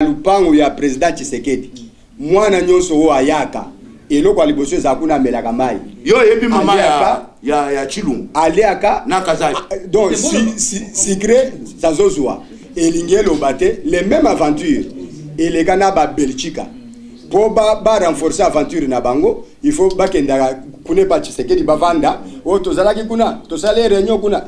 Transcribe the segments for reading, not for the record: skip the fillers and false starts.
lupango ya président Tshisekedi mwana nyonso o ayaka eloko liboso ezakuna melaka mai yo yebi mama ya Chilungu aliaka na kazali donc secret zazozwa elingelo bate les mêmes aventures elegana ba Belgique pour ba renforcer aventure na bango il faut bakenda kune pa Tshisekedi bavanda o tozalaki kuna tosale réunion kuna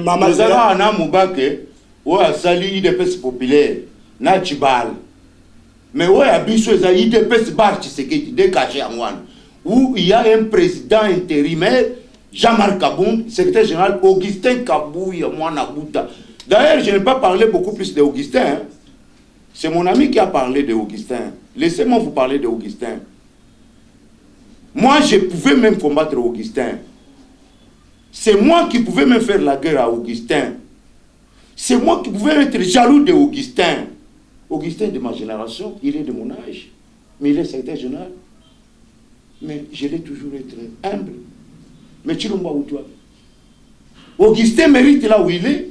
Maman Zara na Mubake ou a sali IDPS populaire na Chibal mais ou a biso za IDPS bar Tshisekedi décaché en one où il y a un président intérimaire Jean-Marc Kabound, secrétaire général Augustin Kabouya Mwana Bouta. D'ailleurs, je n'ai pas parlé beaucoup plus d'Augustin. Hein. C'est mon ami qui a parlé d'Augustin. Laissez-moi vous parler d'Augustin. Moi, je pouvais même combattre Augustin. C'est moi qui pouvais même faire la guerre à Augustin. C'est moi qui pouvais être jaloux d'Augustin. Augustin de ma génération, il est de mon âge. Mais il est secrétaire général. Mais je l'ai toujours été humble. Mais tu l'as où toi? Augustin mérite là où il est.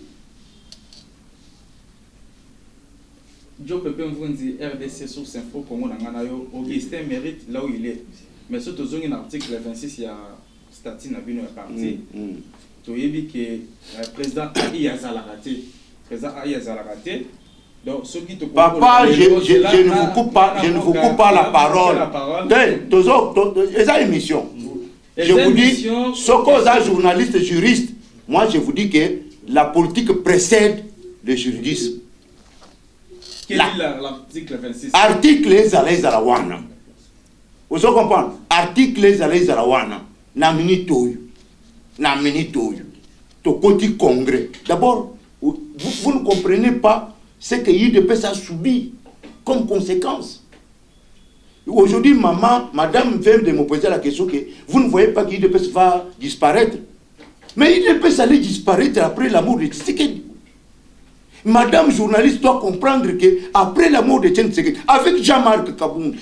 Joe Pepe Mvunzi, RDC Source Info, Augustin mérite là où il est. Mais surtout, dans l'article 26, il y a statut n'a pas parti. Tu as dit que le président AI a raté. Président AI a raté. Donc, ceux qui te papa, je ne vous coupe pas la parole. C'est ça émission. Je vous dis, ce qu'on a journaliste juriste, moi je vous dis que la politique précède le juridisme. Quel est l'article 26? Article les Zalawana. Vous comprenez? Article les Zalawana. Na minitoyu. Na minitoyu. To côté congrès. D'abord, vous ne comprenez pas ce que l'IDPS a subi comme conséquence. Aujourd'hui, madame vient de me poser la question que vous ne voyez pas que l'IDPS va disparaître. Mais l'IDPS allait disparaître après la mort de Tshisekedi. Madame journaliste doit comprendre que après la mort de Tshisekedi, avec Jean-Marc Kabound,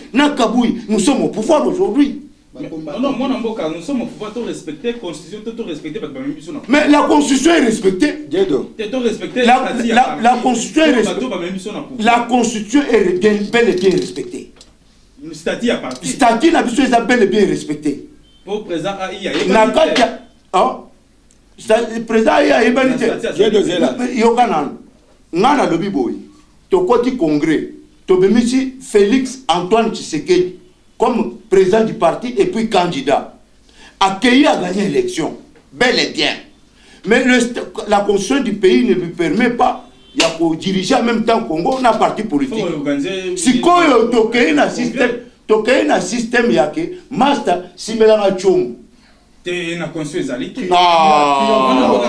nous sommes au pouvoir aujourd'hui. Non, moi, nous sommes au pouvoir, tout respecter, la constitution, tout respecter. Mais la constitution est respectée. La constitution est respectée. La constitution est bel et bien respectée. Le statut a parti. Le statut n'a pas bel et bien respecté. Pour le président AI, le président AI a ébalité. Ngana lobi boy. To koti congrès. To bemisi Félix Antoine Tshisekedi comme président du parti et puis candidat. Accueilli à gagner l'élection. Bel et bien. Mais la constitution du pays ne lui permet pas. Il y a pour diriger en même temps Congo, on a un parti politique. Si tu as un système, master, si tu as un chum. Tu as constitution. Non.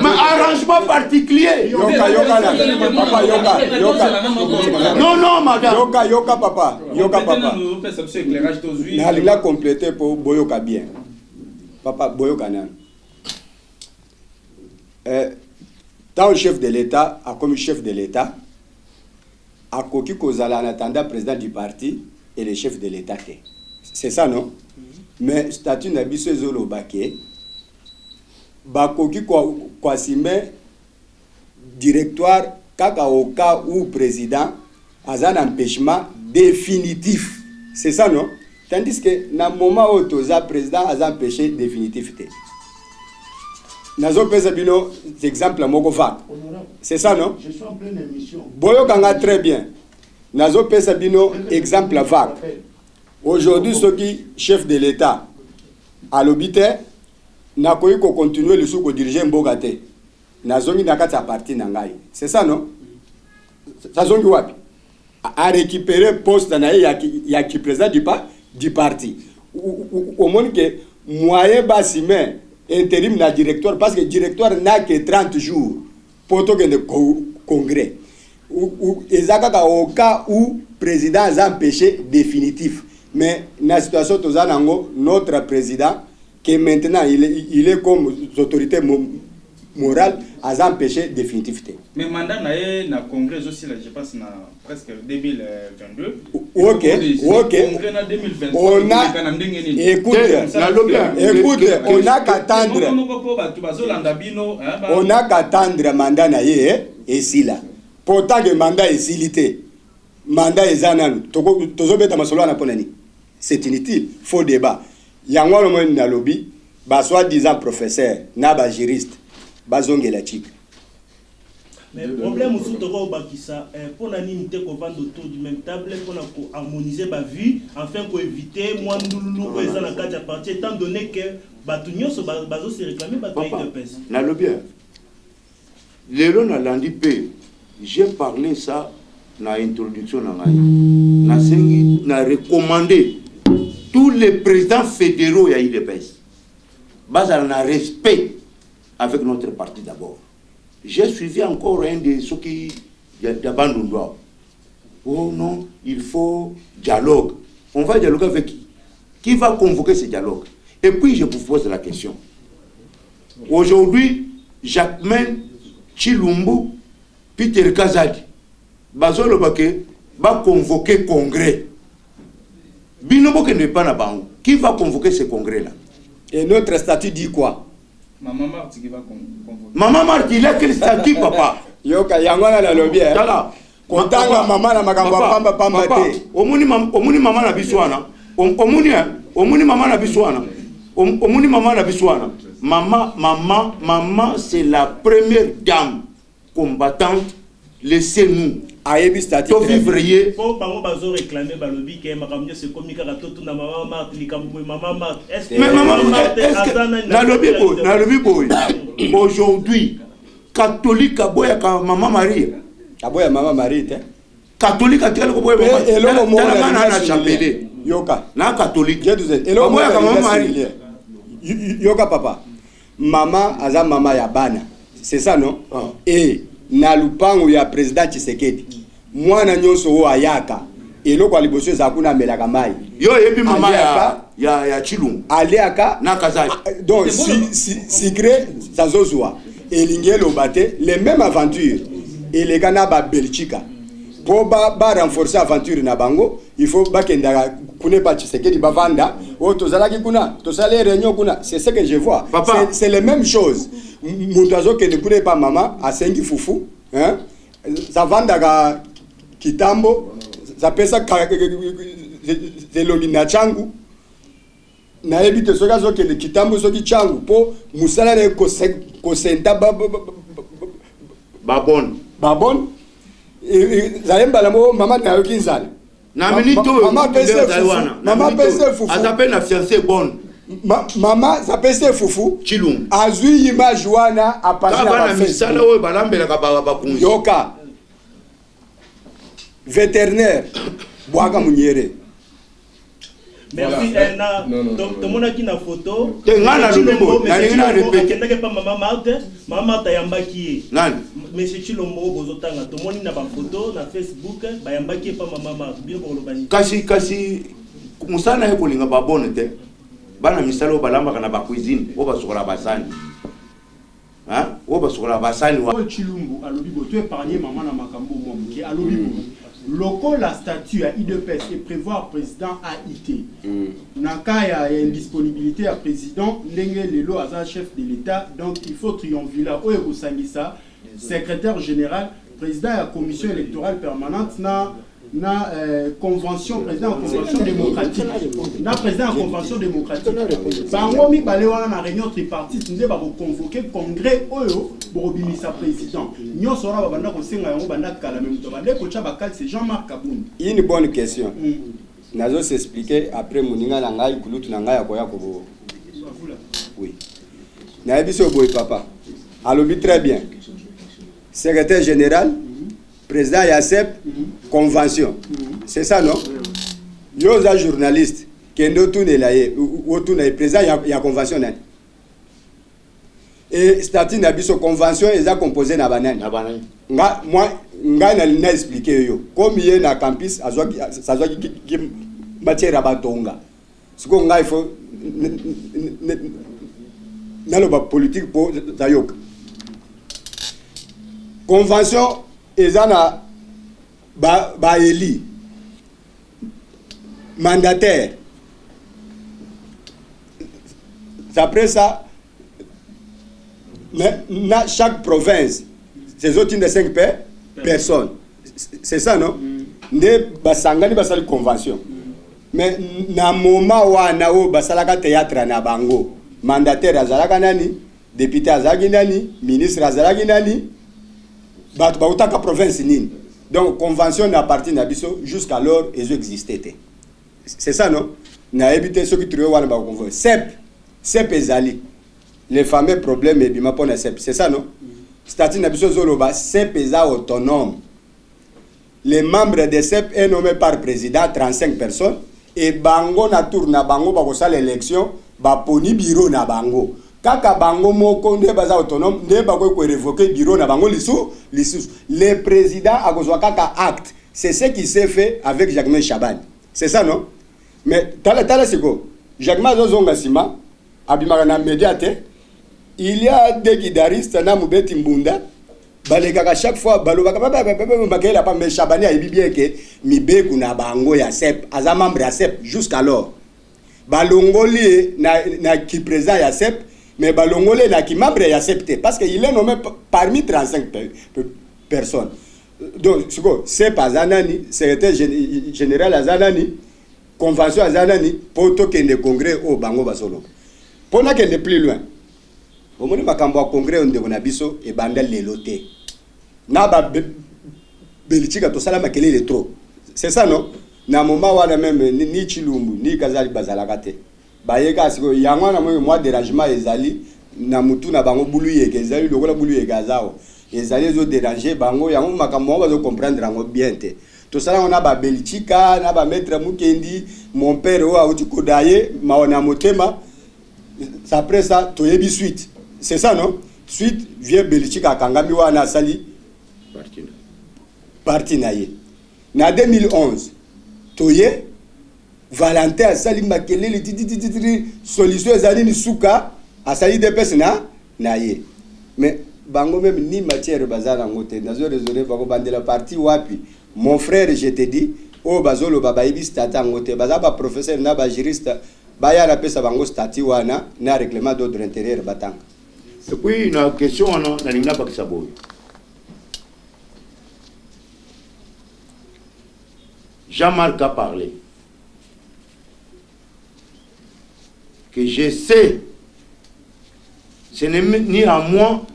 Mais arrangement particulier. Non, madame. Yoka, papa. Il a complété pour Boyoka bien. Papa, Boyoka nan. Tant le chef de l'État, comme chef de l'État, a Koki Kozala en attendant président du parti et le chef de l'État. C'est ça, non? Mais statut Nabiso Zolo Baké, Bakoki Kwasime, directoire, kaka au cas où président, a un empêchement définitif. C'est ça, non? Tandis que dans le moment où le président a un empêché définitif. Nazo pesa bino exemple moko vague. C'est ça non? Je suis en pleine émission. Boyo kanga très bien. Nazo pesa bino exemple vague. Aujourd'hui ceux qui chef de l'État à l'obité na koyi ko continuer le sou ko diriger mboka te. Nazo ngi nakata parti na ngai. C'est ça non? Ça zongi wapi? À récupérer poste na ya qui président du parti. Au monde que moyen basime intérim na directoire parce que le directoire n'a que 30 jours pour le congrès. Au cas où le président a empêché définitif. Mais dans la situation, notre président, qui maintenant il est comme autorité moral a empêché définitivité. Mais mandat na congrès aussi là, je pense na presque 2022. OK. Congrès na 2023. On a écoute, on a qu'attendre. On a qu'attendre mandat na ye et si là. Pourtant que mandat est silité. Mandat est zanan. Tozo beta masolo na ponani. C'est inutile, faux débat. Yango le monde na lobby, ba soi-disant professeur, na ba juriste, ba zongela chik. Mais le problème aussi de Bakissa, pour la limiter qu'on vende autour du même table, pour harmoniser ma vie, afin pour éviter moi nous présent la carte à partir, étant donné que Batunion se base se réclamer bataille de pèse. Na le bien. Lélo na landi pe. J'ai parlé ça na introduction na sengi na recommandé tous les présidents fédéraux ya IDPS. Basal na respect avec notre parti d'abord. J'ai suivi encore un de ceux qui d'abandonnent. Oh non, il faut dialogue. On va dialoguer avec qui? Qui va convoquer ce dialogue? Et puis je vous pose la question. Aujourd'hui, Jacquemain Chilumbu, Peter Kazadi, Bazolo Bake, va convoquer congrès. Binoboke n'est pas là-bas. Qui va convoquer ce congrès-là? Et notre statut dit quoi? Maman Marti qui va convoquer. Maman Marti, il a quel statut, papa? Yoka yangwana la lobby. Kontanga maman na makambo pamba te. Omuni maman na biswana. Omuni maman na biswana. Omuni maman na biswana. Maman, c'est la première dame combattante. Laissez-nous. Ayebi statut. Février. Pour par bazo réclamer balobi que makamyo se communique à tout na maman Marthe likambo maman Marthe. Est-ce que maman Marthe na lobby boy. Aujourd'hui, catholique aboya ka maman Marie. Aboya maman Marie te. Catholique atikala ko boya maman. Et le moment na chapelé. Yoka. Na catholique. Et le moment ka maman Marie. Yoka papa. Maman aza maman ya bana. C'est ça non? Et na lupango ya président Tshisekedi mwana nyonso o ayaka eloko liboso ezakuna melaka mai yo yebi mama ya Chilumbu aliaka na Kazali donc secret zazozwa elingelo bate les mêmes aventures et les gana ba Belgique pour ba renforcer aventure na bango il faut bakenda kune pa Tshisekedi bavanda o tozalaki kuna tozale réunion kuna c'est ce que je vois. C'est les mêmes choses. Muntazo que ne connaît pas maman à Sengi Fufu, hein? Ça vanda kitambo, ça pesa de lobina changu. Na ebite soka zo que le kitambo soki changu po musala ne ko senta babon. Zalemba la mo maman na yokinzala. Na minito maman pese fufu. Azape na fiancée bonne. Maman ça pèse fufu Chilumbu azui image wana apasi na misala oyo balambela ka bakunzi yoka vétérinaire bwaka munyere. Merci. Tout le monde a une photo. Ngana lobimbo na ngina répéter kendake pa maman Marthe yambaki nani monsieur Chilombo bozotanga tout le monde na ba photo na Facebook ba yambaki pa maman Marthe bien pour lobani kasi musana he kolinga ba bonne te bana misalo balamba kana ba cuisine oba sokola basani hein oba sokola basani wa Chilumbu alobi boto épargner maman na makambo mom ki alobi loko la statut à IDPS et prévoir président AIT na ka ya indisponibilité à président ndenge lelo aza chef de l'état donc il faut triomvirer oyo kosangisa secrétaire général président ya commission électorale permanente na convention président de convention démocratique na président de convention démocratique bango mibale wana na réunion tripartite nde ba convoquer congrès oyo borobimisa président nyonso wana babanda kosenga yango banda kala même to bande ko tcha bakal c'est Jean-Marc Kaboun. Une bonne question. Nazo s'expliquer après moninga na ngai kulutu na ngai akoya ko. Oui. Na biso boy papa. Alobi très bien. Secrétaire général président Yacep, convention. C'est ça, non? Yo za journaliste, kendo tourne là, ou tourne président ya convention nan. Et statut na biso convention eza composé na banani. Moi na expliquer yo. Comme il na campus azwaki ça qui matière abatonga. Siko nga il faut na lo ba politique pour zayoka. convention ezana ba éli mandataire. Après ça, chaque province, c'est autres de 5 personnes. C'est ça, non? Ne basangani basali convention. Mais na moment wana o basalaka théâtre na bango, mandataire azalaka nani, député azalaki nani, ministre azalaki nani, batu bautaka province nini. Donc convention na parti na biso jusqu'alors ils existaient. C'est ça, non? Na évité ceux qui trouvaient wana ba convention. CEP ezali. Les fameux problèmes et bima pona CEP. C'est ça, non? Statut na biso zoloba CEP eza autonome. Les membres de CEP sont nommés par président, 35 personnes, et bango na tour na bango ba kosala l'élection, ba poni bureau na bango. Kaka bango moko nde baza autonome, nde ba ko révoquer bureau na bango lisu. Le président a kozwa kaka acte. C'est ce qui s'est fait avec Jacques Chaban. C'est ça, non? Mais tala c'est quoi? Jacques Zozonga Sima abimaka na médiate. Il y a des guidaristes na mubeti mbunda. Balekaka chaque fois balobaka bakela pa mais Chabani a bien que mibeku na bango ya CEP aza membre ya CEP jusqu'alors balongoli na qui présent ya CEP mais balongoli na qui membre ya CEP parce que il est nommé parmi 35 personnes. Donc CEP azanani secrétaire général azanani convention azanani poto kende congrès au bango basolo pona kende plus loin. Au moment makambo ya congrès on devona biso e banda leloté. Na ba belichika to sala makelele trop. C'est ça, non? Na moment wana même ni Chilumbu ni Kazali bazalaka te. Ba yeka siko yango na moi dérangement ezali na mutu na bango bulu yeke ezali lokola bulu yeke azao. Ezali zo déranger bango yango makambo bazo comprendre ngo bien te. To sala on a ba belichika na ba maître Mukendi mon père o auti kodaye maona motema. Après ça toyebi suite. C'est ça, non? Suite vient Belichika Kangami wana sali parti naye. Na 2011 toye Valentin asali makelele solution ezali ni suka asali DPS na ye. Mais bango même ni matière bazala ngote nazo raisonner bako bandela parti wapi. Mon frère je te dis o bazolo baba ibi stata ngote bazaba professeur na ba juriste baya la pesa bango stati wana na règlement d'ordre intérieur batanga. Et puis une question on a n'imna pas que ça boy. Jean-Marc a parlé que je sais ce n'est ni à moi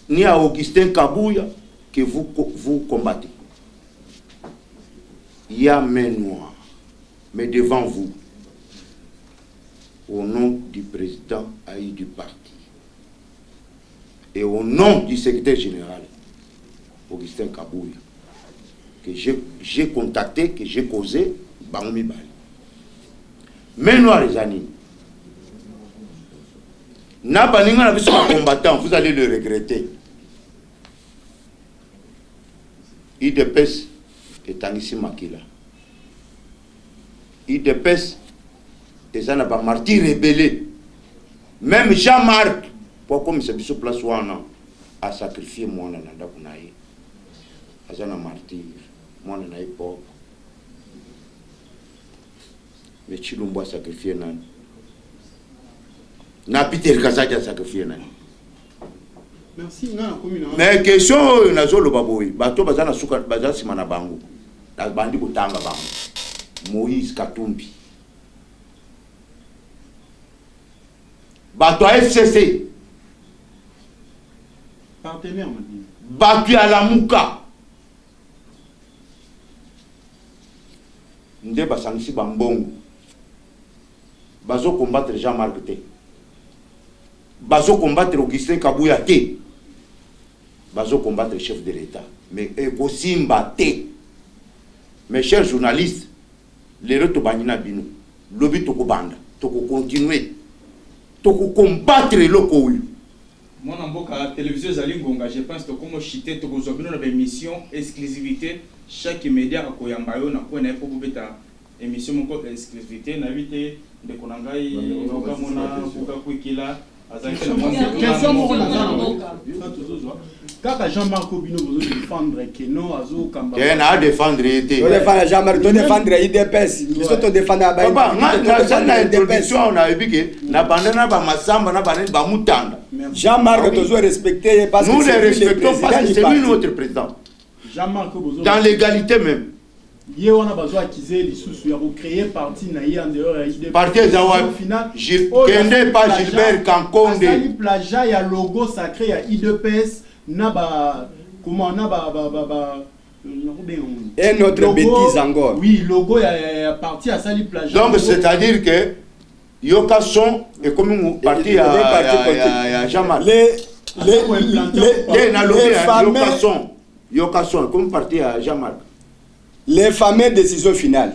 ni à Augustin Kabouya que vous combattez. Il y a main noire, mais devant vous, au nom du président haï du parti et au nom du secrétaire général Augustin Kabouya, que j'ai contacté, que j'ai causé, Bangoumi Bali. Main noire les années. N'a pas un combattant, vous allez le regretter. IDPS est en ici Makila. IDPS est un martyr rébellé. Même Jean-Marc, pourquoi il s'est sur place a sacrifié moi dans la Kunaï. C'est un martyr. Moi dans l'époque. Mais Chilumbo a sacrifié nan. Na Peter Kazaki a sacrifié nan. Merci, non, mais question nazo lo baboy bato bazana suka bazana simana bango na bandi botanga bango Moïse Katumbi bato FCC partenaire m'a bato ya Lamuka nde basangisi bambongo bazo combattre Jean-Marc te bazo combattre Augustin Kabouya te bazo combattre le chef de l'État. Mais aussi mbaté. Mes chers journalistes, les reto banina bino, lobi toko banda, toko continuer, toko combattre le koui. Moi, dans la télévision Zalingonga, je pense que comme chité, toko zobino na émission exclusivité, chaque média a koyambayo na ko na pour beta émission mon exclusivité na vite de konangai okamona kuka kuikila Question moko kaka Jean-Marc Obino vous défendre que non azo kamba na défendre été to défendre Jean-Marc to défendre IDPS biso to défendre ba papa na introduction on a vu que na bandana ba masamba na bandana ba mutanda Jean-Marc doit respecter parce que nous les respectons parce que c'est lui notre président. Jean-Marc Obino dans l'égalité même Hier on a besoin d'acquiser les sous pour créer parti naïe en dehors IDPS. Parti Zawa final Kende pas Gilbert Kankonde. Sali plagiat ya logo sacré ya IDPS na ba comment na ba et notre bêtise encore. Oui, logo ya parti à Sali plagiat. Donc c'est-à-dire que Yoka son et comme parti à Jean-Marc. Les Yoka son comme parti à Jean-Marc. Les fameuses décisions finales.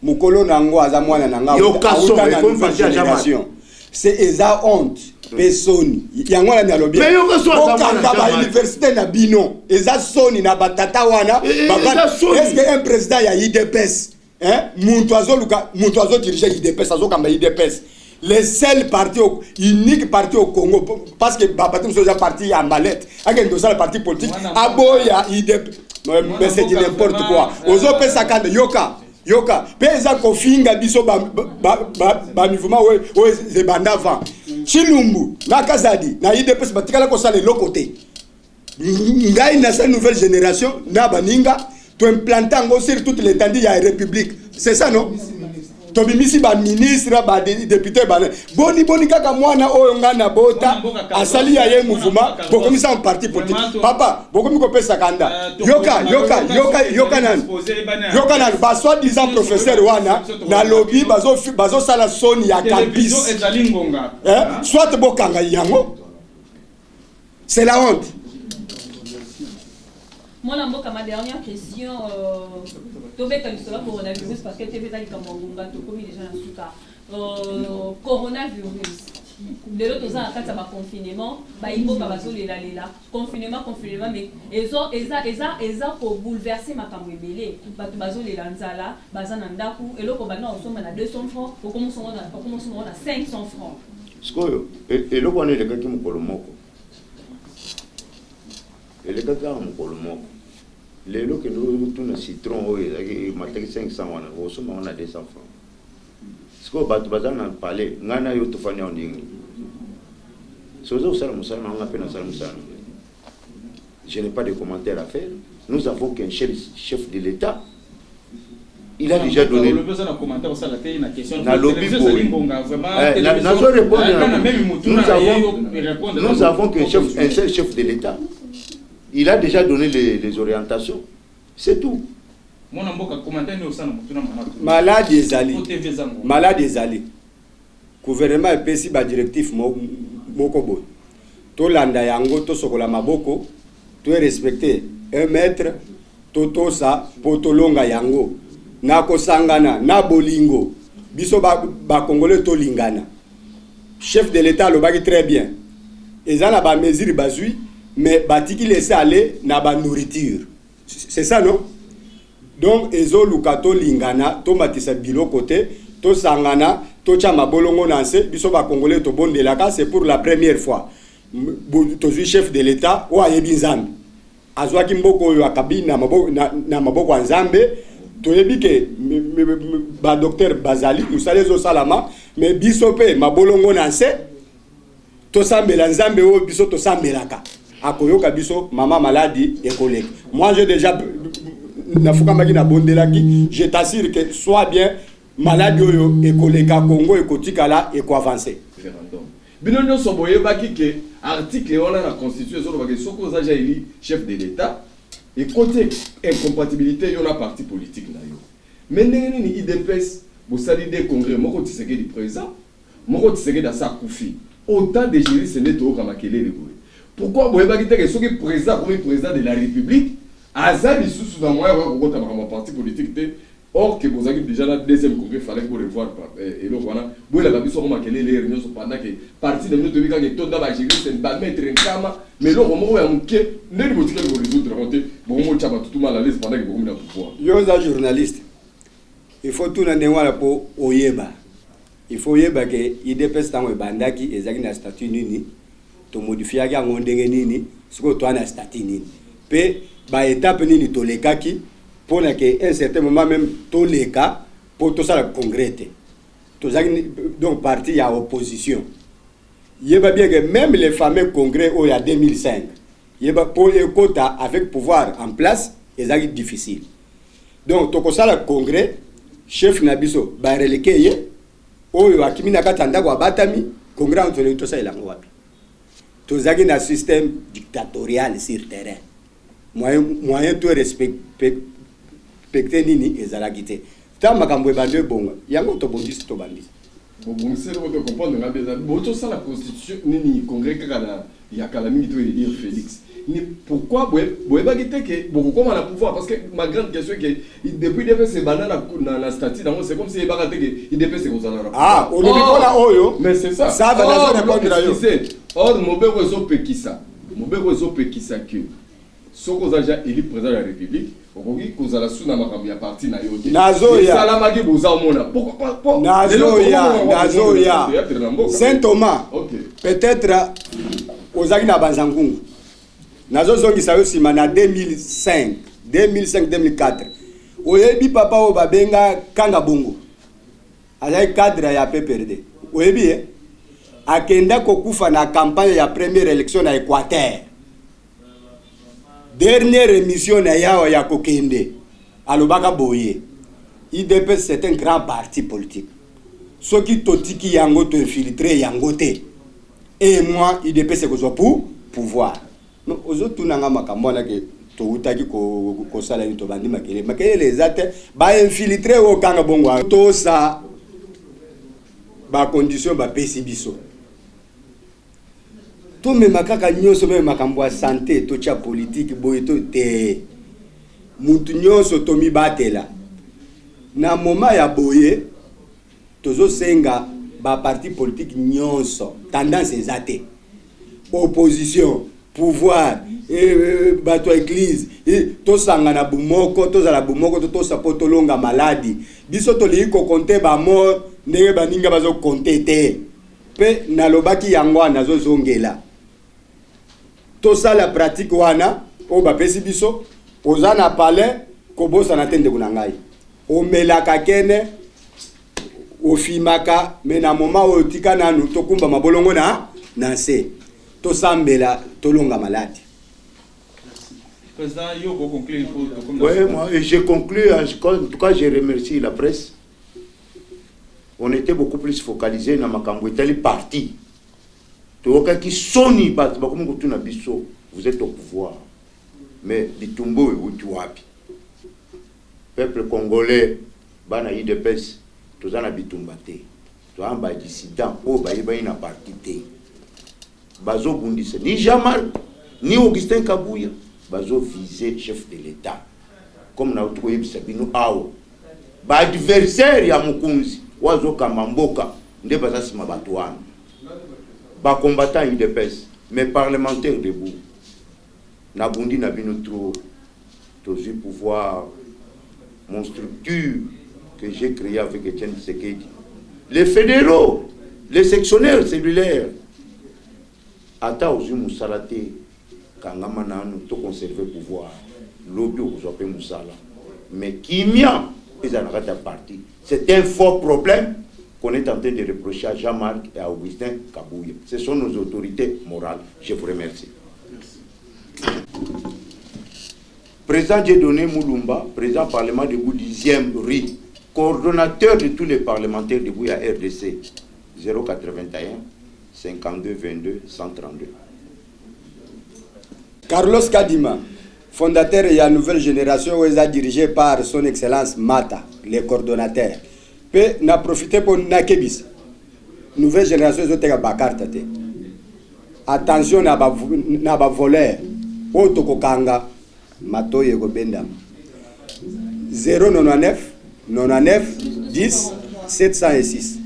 Mukolo nango azamwana nanga. C'est eza honte. Personne. Yango na lobby. Mais Yoka son azamwana ba université na bino. Eza soni na batata wana. Est-ce que un président ya IDPS hein muntu azo diriger IDPS azo kamba IDPS. Les seuls partis unique parti au Congo parce que Bapati nous sommes parti à Malette. Avec le parti politique aboya IDPS. Mais c'est n'importe quoi. Aux autres sakande yoka pesa kofinga biso ba mouvement ouais c'est bandava Chilumbu na Kazadi na IDPS batikala ko sala l'autre côté ngai na cette nouvelle génération na baninga to implanter en sur toute l'étendue de la République c'est ça non to bimisi ba ministre ba député ba boni kaka mwana oyo ngana bota asali ya ye mouvement bokomisa un parti politique papa bokomi ko pesa kanda yoka nan ba soit disant professeur wana na lobby bazo sala soni ya campus soit bokanga yango c'est la honte. Moi, ma dernière question, coronavirus, parce que tu es déjà coronavirus. De l'autre côté, quand ça confinement, il faut confinement, mais ils ont bouleversé ma cambrébélé. Les lanzala, et l'autre, on a 200 francs, on commence à 500 francs. Et l'autre, on est le gars qui me colle et les gars qui ont les lots que nous tournons citron, ils ont 500 on a 200 francs. Ce que vous avez parlé, nous avons eu tout fait en ligne. Je n'ai pas de commentaires à faire. Nous avons qu'un chef de l'État. Il a déjà donné. Nous avons qu'un seul chef de l'État. Il a déjà donné les orientations. C'est tout. Malade des alliés. Gouvernement est pesi ba directif mokobo. To landa yango to sokola maboko, to respecter 1 mètre, to sa potolonga yango. Na kosangana na bolingo. Biso ba congolais to lingana. Chef de l'État le baki très bien. Ezana ba mesure bazui. Mais batiki laisser aller na ba nourriture. C'est ça non? Donc ezo lukato lingana to matisa bilo côté to sangana to chama bolongo nanse biso ba congolais to bondelaka c'est pour la première fois. To chef de l'État o ayebi nzambe. Azwa kimboko yo akabi na maboko nzambe to yebi ke ba docteur Bazali usale zo salama mais biso pe mabolongo nanse to sambela nzambe o biso to sambelaka. Akoyoka biso maman maladie et collègue. Moi j'ai déjà je t'assure que soit bien maladie et collègue Congo et kotikala et ko avancer. Binono soboye baki ke article on a la constitution sur le soko za jaili chef de l'État et côté incompatibilité yon a parti politique na yo. Mais ni IDPS bo sali des congrès moko tiseke du président moko tiseke da sa koufi. Autant de gérer ce n'est to kamakele le boy. Pourquoi vous avez dit que ce qui est président de la République, Azali sous dans moi, vous avez un parti politique, or que vous avez déjà la deuxième congrès, il fallait que vous revoir. Et donc voilà, vous avez vu que les réunions sont pendant que parti de notre vie, quand il y a tout d'abord, c'est pas mettre un cama, mais là, au moment où il y a un quai, ne vous dites que vous résoudre, vous avez tout mal à l'aise pendant que vous avez le pouvoir. Yo, journaliste, il faut tout l'année pour Oyeba. il faut yeba que IDPS tango bandaki ezaki na statut nini to modifier ya ngondenge nini siko to na statut nini pe ba étape nini to lekaki pour que un certain moment même to leka pour tout ça le congrès to zaki donc parti ya opposition yeba bien que même les fameux congrès il y a 2005 yeba pour les quotas avec pouvoir en place ezaki difficile donc to ko ça le congrès chef nabiso ba relekeye oyo akimi na katanda kwa batami congrès entre tout ça ilango wapi tozaki na système dictatorial sur terrain moyen to respecter nini ezalaki te ta makambo ebande bonga yango to bondisi to bandisi bon c'est le de comprendre ngabeza boto ça la constitution nini congrès kala ya kala mingi to dire Félix ni pourquoi boyeba kite que beaucoup comment la pouvoir parce que ma grande question est que depuis depuis c'est banana na statut dans c'est comme si ba kate que il depuis c'est kozala ah on est pas là oyo mais c'est ça ça va la répondre à yo or mobeko zo pekisa que soko zaja élu président de la République okoki kozala sous na makambo ya parti na yo nazoya sala maki boza mona pourquoi nazoya Saint Thomas peut-être ozaki na banzangungu nazozongisa yo sima na 2005 2004 oyebi papa o babenga Kanga Bongo azali cadre ya PPRD oyebi akenda kokufa na campagne ya première élection na Équateur dernière émission na yawa ya kokende alobaka boye IDPS c'est un grand parti politique soki totiki yango to infiltrer yango te et moi IDPS c'est ko pour pouvoir non ozotu nanga makambo na ke to utaki ko sala ni to bandi makele les ate ba infiltrer o Kanga Bongo to sa ba condition ba pesi biso to me makaka nyonso me makambo ya santé to cha politique boye to te mutu nyonso to mibatela na moment ya boye tozo senga ba parti politique nyonso tendance ezate opposition pouvoir bato église to sanga na bumoko to za la bumoko to sapoto longa maladi biso to li ko compter ba mort ndenge baninga bazo compter te pe na lobaki yango nazo zongela to ça la pratique wana o ba pesi biso ozana palais ko bosa na tende kunangai o melaka kene o fimaka mais na moment o tika nanu to kumba mabolongo na se to sambela to longa maladi. Président, yo go conclure pour ouais, moi je conclue en tout cas je remercie la presse. On était beaucoup plus focalisé na makambo etali parti. Toka ki soni bat bakomo kutuna biso vous êtes au pouvoir. Mais bitumbo e wapi. Peuple congolais bana IDPS tozana bitumba te. To amba dissident o bayiba ina parti te. Bazo bundise ni Jamal ni Augustin Kabuya bazo viser chef de l'État comme na utuko yebisa bino awo ba adversaire ya Mukunzi wazo kama mboka nde bazasima batu wana ba combattant UDPS mais parlementaires debout na bundi na bino trop tozi pouvoir mon structure que j'ai créé avec Etienne Tshisekedi les fédéraux les sectionnaires cellulaires ata ozu musalate kangama nanu to conserver pouvoir lobby ozope musala mais kimia ezanakata parti c'est un fort problème qu'on est en train de reprocher à Jean-Marc et à Augustin Kabuya. Ce sont nos autorités morales. Je vous remercie. Président Dieudonné Moulumba, président parlement de Bou 10e RI, coordonnateur de tous les parlementaires de Bouya RDC, 081 52 22 132. Carlos Kadima, fondateur de la nouvelle génération, dirigé par son excellence Mata, les coordonnateurs. Pe na profiter pour nakebis nouvelle génération zoteka bakarta te attention na ba voleur auto kokanga matoye ko benda 099 99 10 706